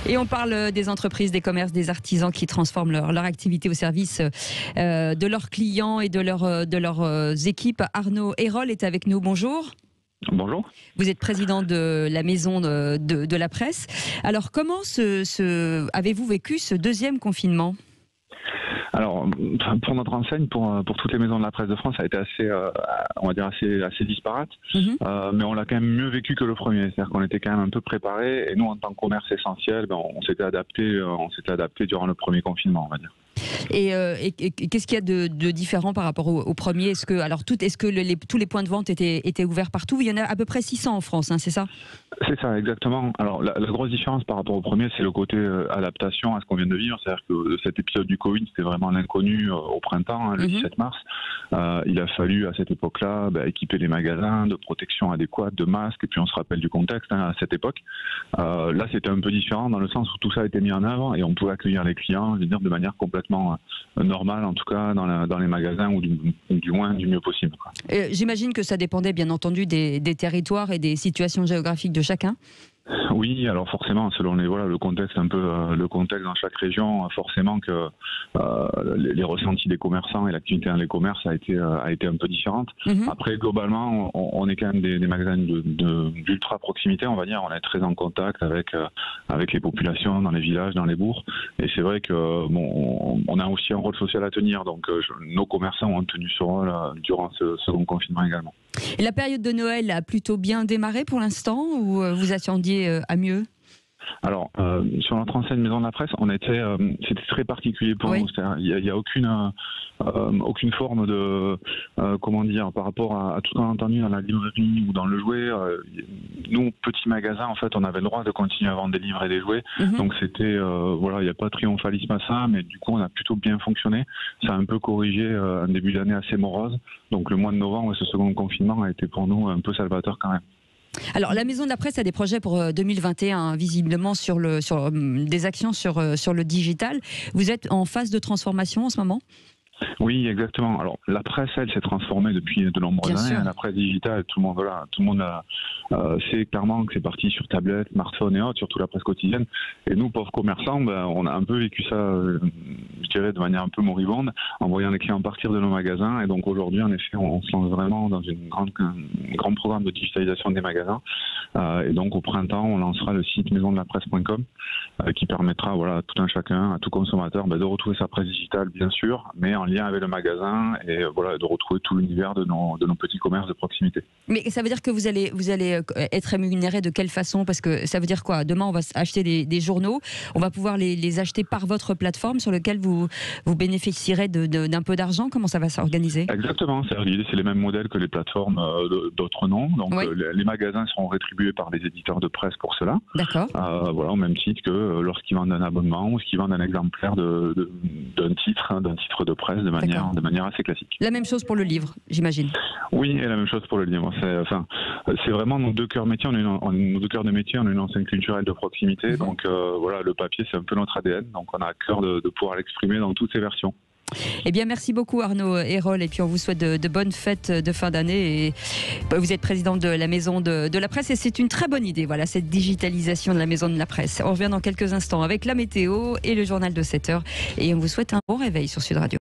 Et on parle des entreprises, des commerces, des artisans qui transforment leur activité au service de leurs clients et de leurs équipes. Arnaud Hérol est avec nous. Bonjour. Bonjour. Vous êtes président de la maison de la presse. Alors, comment avez-vous vécu ce deuxième confinement ? Alors, pour notre enseigne, pour toutes les maisons de la presse de France, ça a été assez, on va dire assez disparate. Mais on l'a quand même mieux vécu que le premier. C'est-à-dire qu'on était quand même un peu préparés. Et nous, en tant que commerce essentiel, on s'était adapté durant le premier confinement, on va dire. Et qu'est-ce qu'il y a de différent par rapport au premier ? Est-ce que tous les points de vente étaient ouverts partout ? Il y en a à peu près 600 en France, hein, c'est ça ? C'est ça, exactement. Alors, la grosse différence par rapport au premier, c'est le côté adaptation à ce qu'on vient de vivre. C'est-à-dire que cet épisode du Covid, c'était vraiment l'inconnu au printemps, le 17 mars. Il a fallu, à cette époque-là, équiper les magasins de protection adéquate, de masques. Et puis, on se rappelle du contexte à cette époque. Là, c'était un peu différent dans le sens où tout ça a été mis en œuvre et on pouvait accueillir les clients, je veux dire, de manière complètement normale, en tout cas dans les magasins, ou du moins du mieux possible. J'imagine que ça dépendait, bien entendu, des territoires et des situations géographiques de chacun. Oui, alors forcément, selon le contexte le contexte dans chaque région, forcément que les ressentis des commerçants et l'activité dans les commerces a été un peu différente. Après, globalement, on est quand même des magasins d'ultra proximité, on va dire. On est très en contact avec les populations dans les villages, dans les bourgs. Et c'est vrai que on a aussi un rôle social à tenir. Donc, nos commerçants ont tenu ce rôle durant ce second confinement également. Et la période de Noël a plutôt bien démarré pour l'instant, ou vous attendiez à mieux ? Alors, sur notre enseigne Maison de la Presse, c'était très particulier pour nous. Il n'y a aucune forme de, par rapport à tout ce qu'on a entendu dans la librairie ou dans le jouet. Nous, petits magasins, en fait, on avait le droit de continuer à vendre des livres et des jouets. Donc c'était, il n'y a pas de triomphalisme à ça, mais du coup, on a plutôt bien fonctionné. Ça a un peu corrigé un début d'année assez morose. Donc le mois de novembre, ce second confinement a été pour nous un peu salvateur quand même. Alors, la Maison de la Presse a des projets pour 2021, visiblement sur des actions sur le digital. Vous êtes en phase de transformation en ce moment ? Oui, exactement. Alors, la presse, elle, s'est transformée depuis de nombreuses années. La presse digitale, tout le monde sait clairement que c'est parti sur tablette, smartphone et autres, surtout la presse quotidienne. Et nous, pauvres commerçants, on a un peu vécu ça, je dirais, de manière un peu moribonde, en voyant les clients partir de nos magasins. Et donc, aujourd'hui, en effet, on se lance vraiment dans un grand programme de digitalisation des magasins. Et donc, au printemps, on lancera le site maisondelapresse.com qui permettra à tout un chacun, à tout consommateur, de retrouver sa presse digitale, bien sûr, mais en lien avec le magasin et de retrouver tout l'univers de nos petits commerces de proximité. Mais ça veut dire que vous allez être rémunéré de quelle façon ? Parce que ça veut dire quoi ? Demain, on va acheter des journaux, on va pouvoir les acheter par votre plateforme sur laquelle vous bénéficierez d'un peu d'argent. Comment ça va s'organiser ? Exactement. L'idée, c'est les mêmes modèles que les plateformes d'autres noms. Donc, les magasins seront rétribués par les éditeurs de presse pour cela. D'accord. Au même titre que lorsqu'ils vendent un abonnement ou qu'ils vendent un exemplaire d'un titre de presse de manière assez classique. La même chose pour le livre, j'imagine. Oui, et la même chose pour le livre. C'est vraiment nos deux cœurs de métier. On a une enseigne culturelle de proximité. Donc le papier, c'est un peu notre ADN. Donc on a à cœur de pouvoir l'exprimer dans toutes ses versions. Eh bien, merci beaucoup Arnaud Hérol, et puis on vous souhaite de bonnes fêtes de fin d'année. Et vous êtes président de la Maison de la Presse, et c'est une très bonne idée, cette digitalisation de la Maison de la Presse. On revient dans quelques instants avec la météo et le journal de 7h, et on vous souhaite un bon réveil sur Sud Radio.